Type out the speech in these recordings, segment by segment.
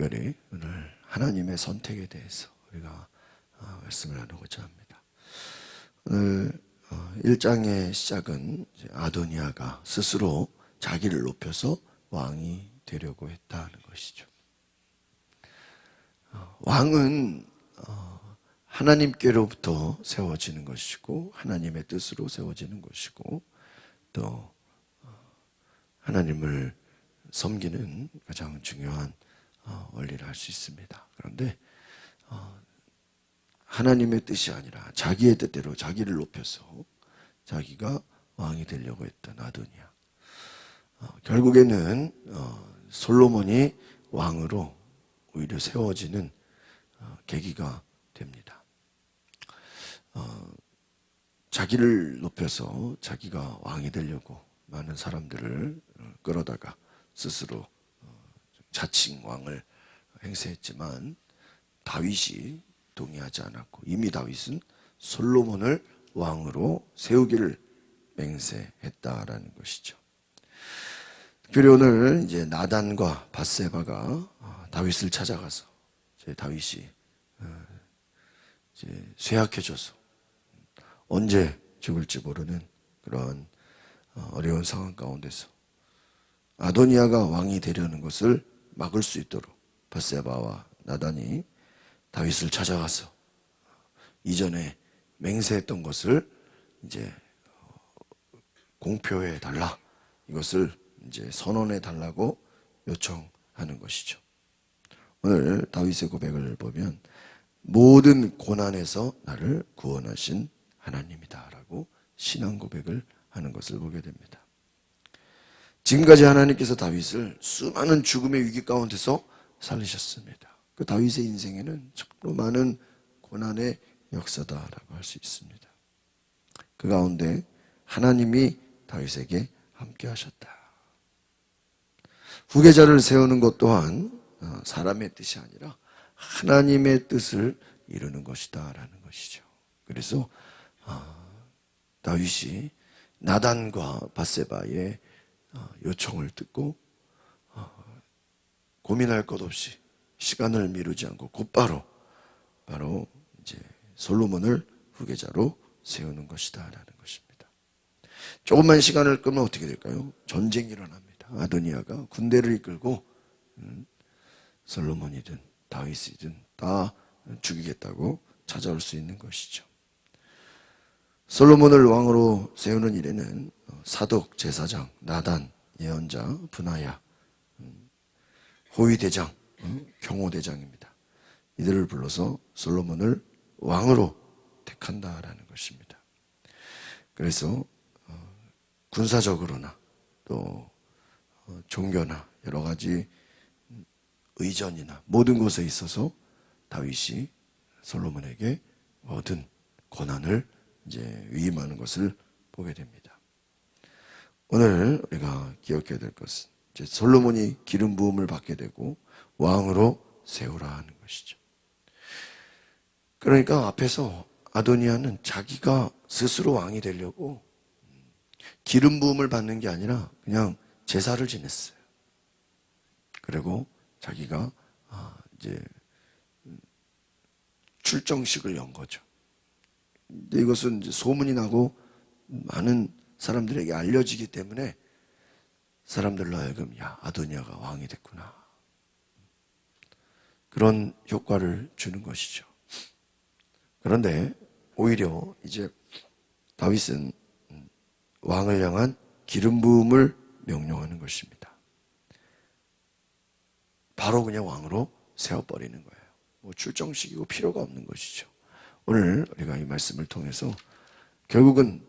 특별히 오늘 하나님의 선택에 대해서 우리가 말씀을 나누고자 합니다. 오늘 1장의 시작은 아도니아가 스스로 자기를 높여서 왕이 되려고 했다는 것이죠. 왕은 하나님께로부터 세워지는 것이고 하나님의 뜻으로 세워지는 것이고 또 하나님을 섬기는 가장 중요한 원리를 할 수 있습니다. 그런데 하나님의 뜻이 아니라 자기의 뜻대로 자기를 높여서 자기가 왕이 되려고 했던 아도니아. 결국에는 솔로몬이 왕으로 오히려 세워지는 계기가 됩니다. 자기를 높여서 자기가 왕이 되려고 많은 사람들을 끌어다가 스스로 자칭 왕을 행세했지만 다윗이 동의하지 않았고 이미 다윗은 솔로몬을 왕으로 세우기를 맹세했다라는 것이죠. 특별히 오늘 이제 나단과 밧세바가 다윗을 찾아가서 다윗이 이제 쇠약해져서 언제 죽을지 모르는 그런 어려운 상황 가운데서 아도니아가 왕이 되려는 것을 막을 수 있도록 밧세바와 나단이 다윗을 찾아가서 이전에 맹세했던 것을 이제 공표해 달라, 이것을 이제 선언해 달라고 요청하는 것이죠. 오늘 다윗의 고백을 보면 모든 고난에서 나를 구원하신 하나님이다라고 신앙 고백을 하는 것을 보게 됩니다. 지금까지 하나님께서 다윗을 수많은 죽음의 위기 가운데서 살리셨습니다. 그 다윗의 인생에는 정말 많은 고난의 역사다라고 할 수 있습니다. 그 가운데 하나님이 다윗에게 함께 하셨다. 후계자를 세우는 것 또한 사람의 뜻이 아니라 하나님의 뜻을 이루는 것이다 라는 것이죠. 그래서 다윗이 나단과 밧세바의 요청을 듣고 고민할 것 없이 시간을 미루지 않고 곧바로 바로 이제 솔로몬을 후계자로 세우는 것이다라는 것입니다. 조금만 시간을 끄면 어떻게 될까요? 전쟁이 일어납니다. 아도니아가 군대를 이끌고 솔로몬이든 다윗이든 다 죽이겠다고 찾아올 수 있는 것이죠. 솔로몬을 왕으로 세우는 일에는 사독, 제사장, 나단, 예언자, 브나야, 호위대장, 경호대장입니다. 이들을 불러서 솔로몬을 왕으로 택한다라는 것입니다. 그래서 군사적으로나 또 종교나 여러 가지 의전이나 모든 곳에 있어서 다윗이 솔로몬에게 모든 권한을 이제 위임하는 것을 보게 됩니다. 오늘 우리가 기억해야 될 것은 이제 솔로몬이 기름 부음을 받게 되고 왕으로 세우라 하는 것이죠. 그러니까 앞에서 아도니아는 자기가 스스로 왕이 되려고 기름 부음을 받는 게 아니라 그냥 제사를 지냈어요. 그리고 자기가 이제 출정식을 연 거죠. 근데 이것은 이제 소문이 나고 많은 사람들에게 알려지기 때문에 사람들로 하여금 야, 아도니아가 왕이 됐구나, 그런 효과를 주는 것이죠. 그런데 오히려 이제 다윗은 왕을 향한 기름 부음을 명령하는 것입니다. 바로 그냥 왕으로 세워버리는 거예요. 뭐 출정식이고 필요가 없는 것이죠. 오늘 우리가 이 말씀을 통해서 결국은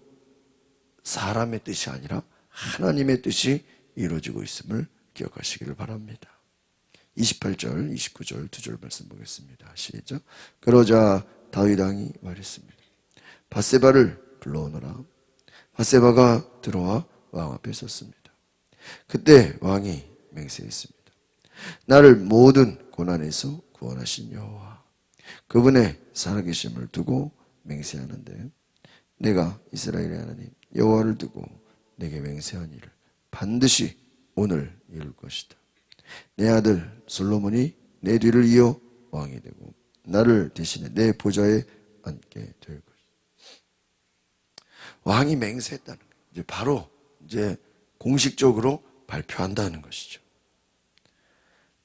사람의 뜻이 아니라 하나님의 뜻이 이루어지고 있음을 기억하시기를 바랍니다. 28절, 29절 두 절 말씀 보겠습니다. 시작. 그러자 다윗 왕이 말했습니다. 밧세바를 불러오너라. 밧세바가 들어와 왕 앞에 섰습니다. 그때 왕이 맹세했습니다. 나를 모든 고난에서 구원하신 여호와, 그분의 살아계심을 두고 맹세하는데 내가 이스라엘의 하나님 여호와를 두고 내게 맹세한 일을 반드시 오늘 이룰 것이다. 내 아들 솔로몬이 내 뒤를 이어 왕이 되고 나를 대신해 내 보좌에 앉게 될 것이다. 왕이 맹세했다는 거예요. 이제 바로 이제 공식적으로 발표한다는 것이죠.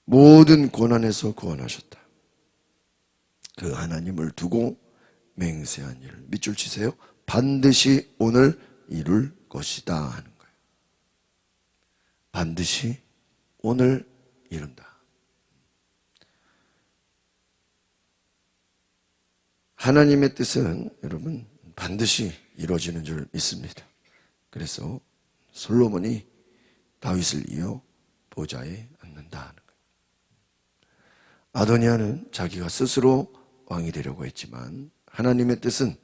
모든 고난에서 구원하셨다. 그 하나님을 두고 맹세한 일을 밑줄 치세요. 반드시 오늘 이룰 것이다 하는 거예요. 반드시 오늘 이룬다. 하나님의 뜻은 여러분 반드시 이루어지는 줄 믿습니다. 그래서 솔로몬이 다윗을 이어 보좌에 앉는다 하는 거예요. 아도니아는 자기가 스스로 왕이 되려고 했지만 하나님의 뜻은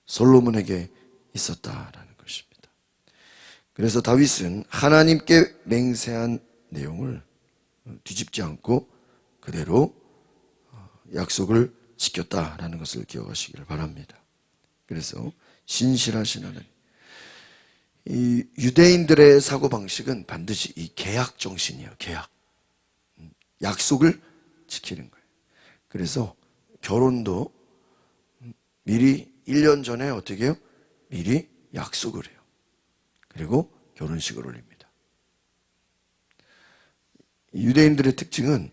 솔로몬에게 있었다라는 것입니다. 그래서 다윗은 하나님께 맹세한 내용을 뒤집지 않고 그대로 약속을 지켰다라는 것을 기억하시기를 바랍니다. 그래서 신실하신 하나님. 이 유대인들의 사고방식은 반드시 이 계약 정신이에요. 계약. 약속을 지키는 거예요. 그래서 결혼도 미리 1년 전에 어떻게 해요? 미리 약속을 해요. 그리고 결혼식을 올립니다. 유대인들의 특징은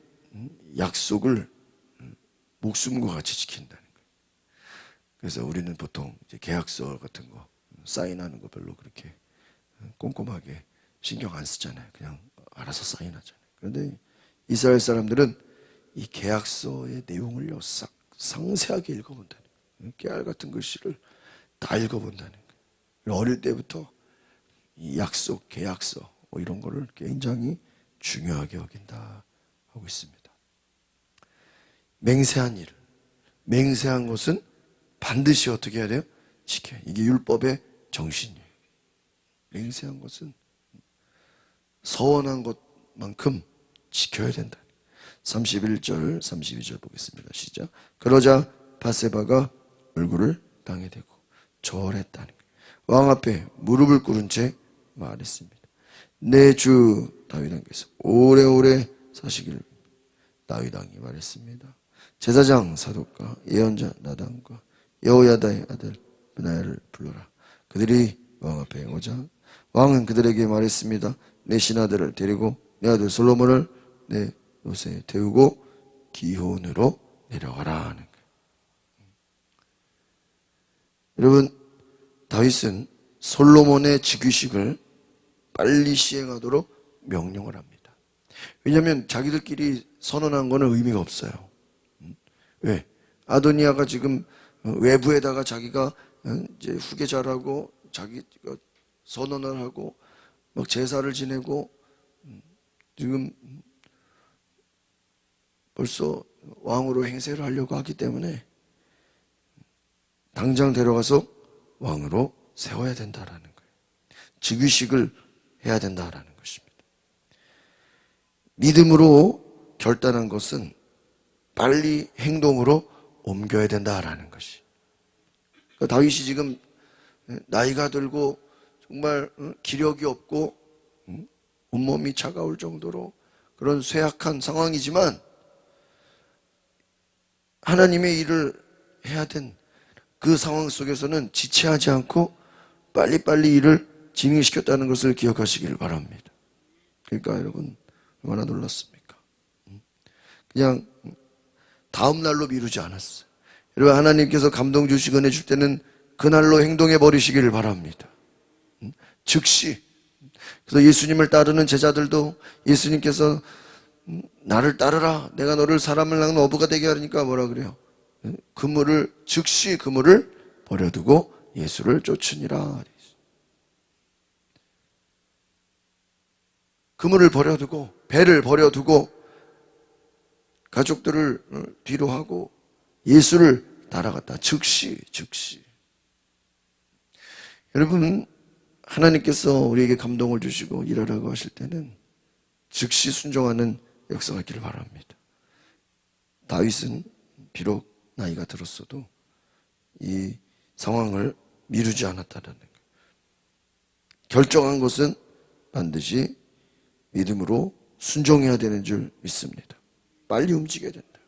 약속을 목숨과 같이 지킨다는 거예요. 그래서 우리는 보통 이제 계약서 같은 거 사인하는 거 별로 그렇게 꼼꼼하게 신경 안 쓰잖아요. 그냥 알아서 사인하잖아요. 그런데 이스라엘 사람들은 이 계약서의 내용을요 상세하게 읽어본다는 거예요. 깨알 같은 글씨를 다 읽어본다는 거예요. 어릴 때부터 이 약속, 계약서 이런 거를 굉장히 중요하게 여긴다 하고 있습니다. 맹세한 일, 맹세한 것은 반드시 어떻게 해야 돼요? 지켜야. 이게 율법의 정신이에요. 맹세한 것은 서원한 것만큼 지켜야 된다. 31절, 32절 보겠습니다. 시작. 그러자 바세바가 얼굴을 땅에 대고 절했다는 거예요. 왕 앞에 무릎을 꿇은 채 말했습니다. 내 주 다윗 왕께서 오래오래 사시기를. 다윗 왕이 말했습니다. 제사장 사독과 예언자 나단과 여호야다의 아들 베나야를 불러라. 그들이 왕 앞에 오자 왕은 그들에게 말했습니다. 내 신하들을 데리고 내 아들 솔로몬을 내 노새에 태우고 기혼으로 내려가라 하는 거예요. 여러분, 다윗은 솔로몬의 즉위식을 빨리 시행하도록 명령을 합니다. 왜냐하면 자기들끼리 선언한 거는 의미가 없어요. 왜? 아도니아가 지금 외부에다가 자기가 이제 후계자라고 자기가 선언을 하고 막 제사를 지내고 지금 벌써 왕으로 행세를 하려고 하기 때문에 당장 데려가서 왕으로 세워야 된다라는 거예요. 즉위식을 해야 된다라는 것입니다. 믿음으로 결단한 것은 빨리 행동으로 옮겨야 된다라는 것이. 그러니까 다윗이 지금 나이가 들고 정말 기력이 없고 온몸이 차가울 정도로 그런 쇠약한 상황이지만 하나님의 일을 해야 된 그 상황 속에서는 지체하지 않고 빨리빨리 일을 진행시켰다는 것을 기억하시길 바랍니다. 그러니까 여러분 얼마나 놀랐습니까? 그냥 다음 날로 미루지 않았어요. 여러분 하나님께서 감동 주시고 은혜 줄 때는 그날로 행동해 버리시기를 바랍니다. 즉시. 그래서 예수님을 따르는 제자들도 예수님께서 나를 따르라 내가 너를 사람을 낳는 어부가 되게 하니까 뭐라 그래요? 즉시 그물을 버려두고 예수를 쫓으니라. 그물을 버려두고 배를 버려두고 가족들을 뒤로 하고 예수를 따라갔다. 즉시. 여러분 하나님께서 우리에게 감동을 주시고 일하라고 하실 때는 즉시 순종하는 역사가 있기를 바랍니다. 다윗은 비록 나이가 들었어도 이 상황을 미루지 않았다는 거예요. 결정한 것은 반드시 믿음으로 순종해야 되는 줄 믿습니다. 빨리 움직여야 된다.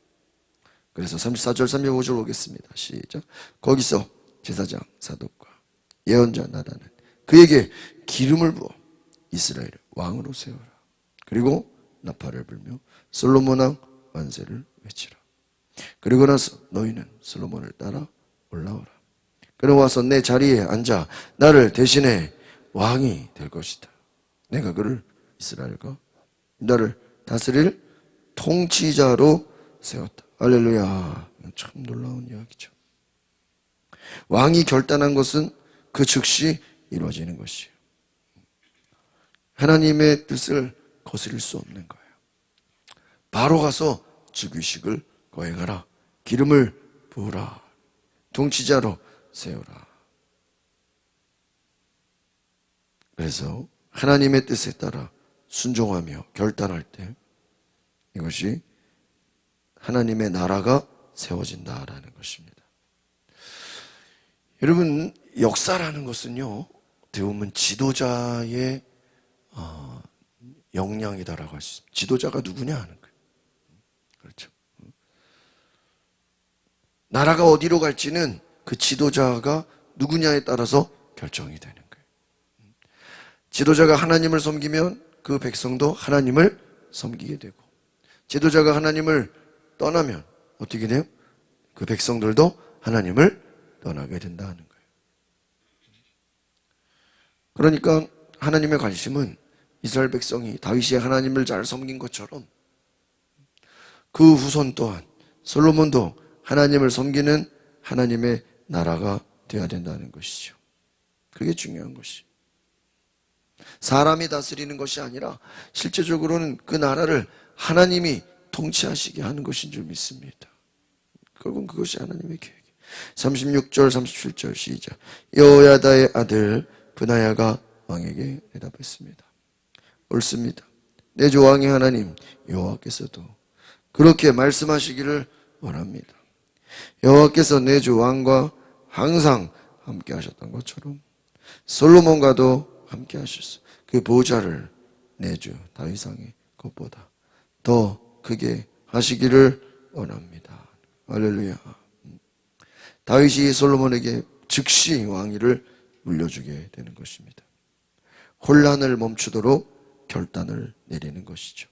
그래서 34절 35절 오겠습니다. 시작. 거기서 제사장 사독과 예언자 나단은 그에게 기름을 부어 이스라엘을 왕으로 세우라. 그리고 나팔을 불며 솔로몬 왕 만세를 외치라. 그리고 나서 너희는 솔로몬을 따라 올라오라. 그는 와서 내 자리에 앉아 나를 대신해 왕이 될 것이다. 내가 그를 이스라엘과 나를 다스릴 통치자로 세웠다. 할렐루야. 참 놀라운 이야기죠. 왕이 결단한 것은 그 즉시 이루어지는 것이에요. 하나님의 뜻을 거스릴 수 없는 거예요. 바로 가서 즉위식을 거행하라. 기름을 부으라. 통치자로 세우라. 그래서 하나님의 뜻에 따라 순종하며 결단할 때 이것이 하나님의 나라가 세워진다라는 것입니다. 여러분, 역사라는 것은요, 어떻게 보면 지도자의 역량이다라고 할 수 있습니다. 지도자가 누구냐 하는 거예요. 그렇죠. 나라가 어디로 갈지는 그 지도자가 누구냐에 따라서 결정이 되는 거예요. 지도자가 하나님을 섬기면 그 백성도 하나님을 섬기게 되고, 지도자가 하나님을 떠나면 어떻게 돼요? 그 백성들도 하나님을 떠나게 된다는 거예요. 그러니까 하나님의 관심은 이스라엘 백성이 다윗이 하나님을 잘 섬긴 것처럼 그 후손 또한 솔로몬도 하나님을 섬기는 하나님의 나라가 되어야 된다는 것이죠. 그게 중요한 것이죠. 사람이 다스리는 것이 아니라 실제적으로는 그 나라를 하나님이 통치하시게 하는 것인 줄 믿습니다. 결국은 그것이 하나님의 계획이에요. 36절 37절 시작. 여호야다의 아들 브나야가 왕에게 대답했습니다. 옳습니다. 내 주 왕의 하나님 여호와께서도 그렇게 말씀하시기를 원합니다. 여호와께서 내 주 왕과 항상 함께 하셨던 것처럼 솔로몬과도 함께 하셨어. 그 보좌를 내 주 다윗 왕의 것보다 더 크게 하시기를 원합니다. 할렐루야. 다윗이 솔로몬에게 즉시 왕위를 물려주게 되는 것입니다. 혼란을 멈추도록 결단을 내리는 것이죠.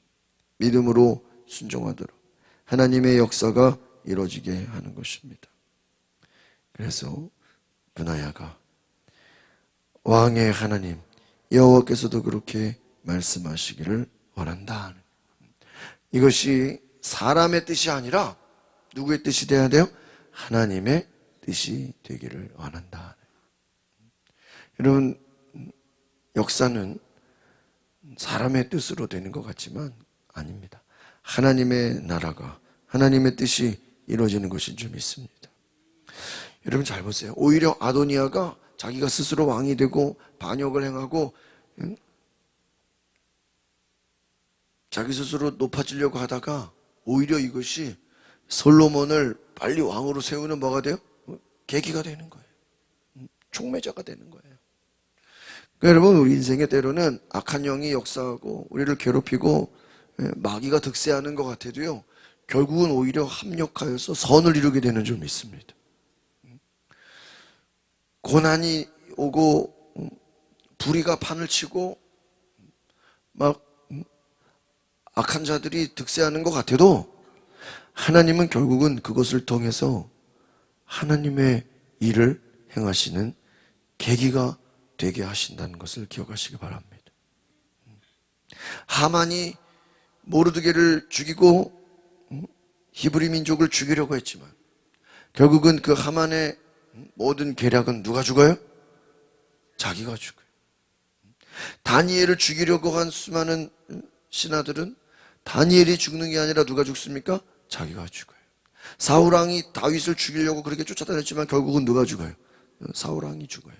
믿음으로 순종하도록 하나님의 역사가 이루어지게 하는 것입니다. 그래서 브나야가 왕의 하나님 여호와께서도 그렇게 말씀하시기를 원한다. 이것이 사람의 뜻이 아니라 누구의 뜻이 돼야 돼요? 하나님의 뜻이 되기를 원한다. 여러분, 역사는 사람의 뜻으로 되는 것 같지만 아닙니다. 하나님의 나라가 하나님의 뜻이 이루어지는 것인 줄 믿습니다. 여러분 잘 보세요. 오히려 아도니아가 자기가 스스로 왕이 되고 반역을 행하고 자기 스스로 높아지려고 하다가 오히려 이것이 솔로몬을 빨리 왕으로 세우는 뭐가 돼요? 계기가 되는 거예요. 촉매자가 되는 거예요. 그러니까 여러분, 우리 인생의 때로는 악한 영이 역사하고 우리를 괴롭히고 마귀가 득세하는 것 같아도요, 결국은 오히려 합력하여서 선을 이루게 되는 줄 믿습니다. 고난이 오고 불의가 판을 치고 막 악한 자들이 득세하는 것 같아도 하나님은 결국은 그것을 통해서 하나님의 일을 행하시는 계기가 되게 하신다는 것을 기억하시기 바랍니다. 하만이 모르드게를 죽이고 히브리 민족을 죽이려고 했지만 결국은 그 하만의 모든 계략은 누가 죽어요? 자기가 죽어요. 다니엘을 죽이려고 한 수많은 신하들은 다니엘이 죽는 게 아니라 누가 죽습니까? 자기가 죽어요. 사울왕이 다윗을 죽이려고 그렇게 쫓아다녔지만 결국은 누가 죽어요? 사울왕이 죽어요.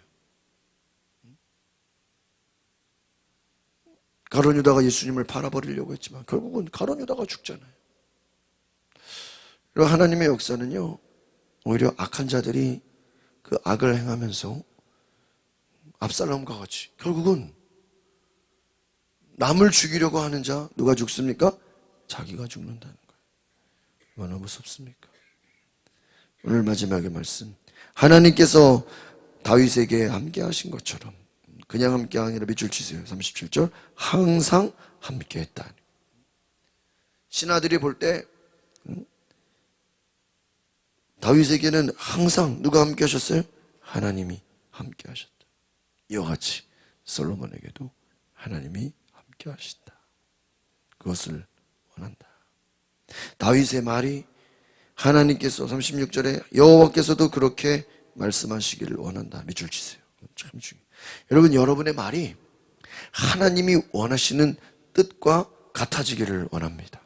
가룟 유다가 예수님을 팔아버리려고 했지만 결국은 가룟 유다가 죽잖아요. 그리고 하나님의 역사는요, 오히려 악한 자들이 그 악을 행하면서 압살롬과 같이 결국은 남을 죽이려고 하는 자 누가 죽습니까? 자기가 죽는다는 거예요. 얼마나 무섭습니까? 오늘 마지막의 말씀, 하나님께서 다윗에게 함께 하신 것처럼 그냥 함께 아니라 밑줄 치세요. 37절, 항상 함께 했다. 신하들이 볼 때 다윗에게는 항상 누가 함께 하셨어요? 하나님이 함께 하셨다. 이와 같이 솔로몬에게도 하나님이 함께 하신다. 그것을 원한다. 다윗의 말이 하나님께서 36절에 여호와께서도 그렇게 말씀하시기를 원한다. 밑줄 치세요. 참 중요해요. 여러분, 여러분의 말이 하나님이 원하시는 뜻과 같아지기를 원합니다.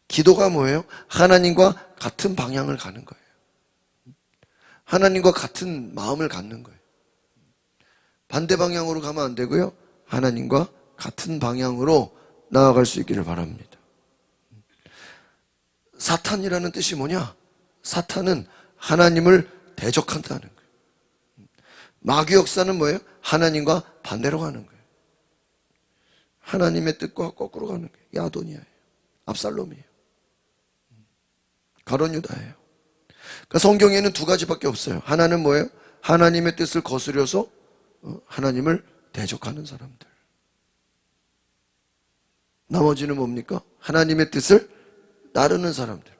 기도가 뭐예요? 하나님과 같은 방향을 가는 거예요. 하나님과 같은 마음을 갖는 거예요. 반대 방향으로 가면 안 되고요. 하나님과 같은 방향으로 나아갈 수 있기를 바랍니다. 사탄이라는 뜻이 뭐냐? 사탄은 하나님을 대적한다는 거예요. 마귀 역사는 뭐예요? 하나님과 반대로 가는 거예요. 하나님의 뜻과 거꾸로 가는 거예요. 이게 아도니아예요. 압살롬이에요. 가룟 유다예요. 그러니까 성경에는 두 가지밖에 없어요. 하나는 뭐예요? 하나님의 뜻을 거스려서 하나님을 대적하는 사람들. 나머지는 뭡니까? 하나님의 뜻을 따르는 사람들.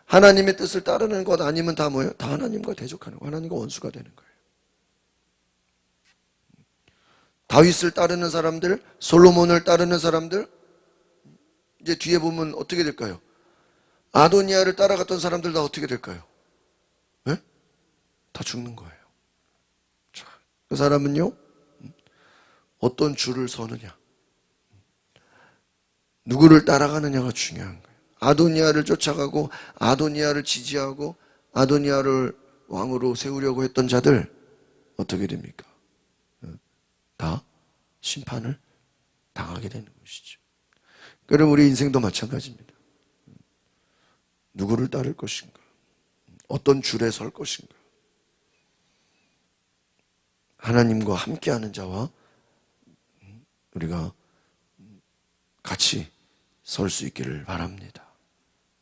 하나님의 뜻을 따르는 것 아니면 다 뭐예요? 다 하나님과 대적하는 거예요. 하나님과 원수가 되는 거예요. 다윗을 따르는 사람들, 솔로몬을 따르는 사람들, 이제 뒤에 보면 어떻게 될까요? 아도니아를 따라갔던 사람들 다 어떻게 될까요? 네? 다 죽는 거예요. 자, 그 사람은요, 어떤 줄을 서느냐, 누구를 따라가느냐가 중요한 거예요. 아도니아를 쫓아가고 아도니아를 지지하고 아도니아를 왕으로 세우려고 했던 자들 어떻게 됩니까? 다 심판을 당하게 되는 것이죠. 그럼 우리 인생도 마찬가지입니다. 누구를 따를 것인가? 어떤 줄에 설 것인가? 하나님과 함께하는 자와 우리가 같이 설 수 있기를 바랍니다.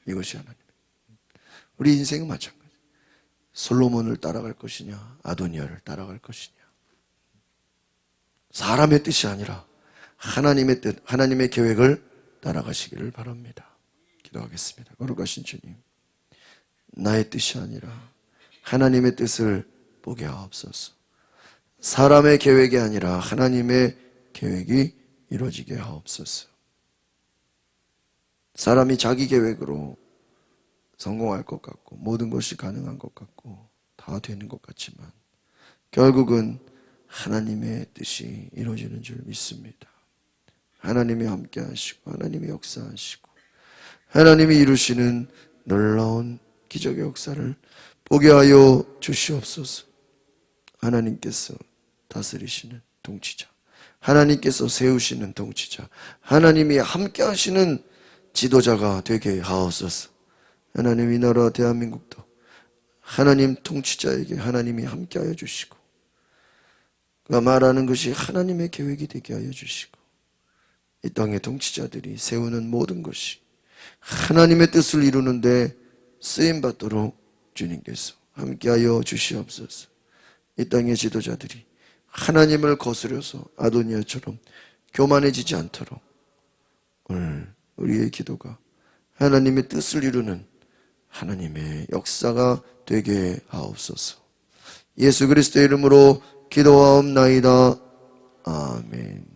이것이 하나님. 우리 인생은 마찬가지. 솔로몬을 따라갈 것이냐, 아도니아를 따라갈 것이냐. 사람의 뜻이 아니라 하나님의 뜻, 하나님의 계획을 따라가시기를 바랍니다. 기도하겠습니다. 거룩하신 주님, 나의 뜻이 아니라 하나님의 뜻을 보게 하옵소서. 사람의 계획이 아니라 하나님의 계획이 이루어지게 하옵소서. 사람이 자기 계획으로 성공할 것 같고 모든 것이 가능한 것 같고 다 되는 것 같지만 결국은 하나님의 뜻이 이루어지는 줄 믿습니다. 하나님이 함께 하시고 하나님이 역사하시고 하나님이 이루시는 놀라운 기적의 역사를 보게 하여 주시옵소서. 하나님께서 다스리시는 통치자, 하나님께서 세우시는 통치자, 하나님이 함께 하시는 지도자가 되게 하옵소서. 하나님, 이 나라 대한민국도 하나님 통치자에게 하나님이 함께하여 주시고 그가 말하는 것이 하나님의 계획이 되게 하여 주시고 이 땅의 통치자들이 세우는 모든 것이 하나님의 뜻을 이루는데 쓰임받도록 주님께서 함께하여 주시옵소서. 이 땅의 지도자들이 하나님을 거스려서 아도니아처럼 교만해지지 않도록 오늘 우리의 기도가 하나님의 뜻을 이루는 하나님의 역사가 되게 하옵소서. 예수 그리스도의 이름으로 기도하옵나이다. 아멘.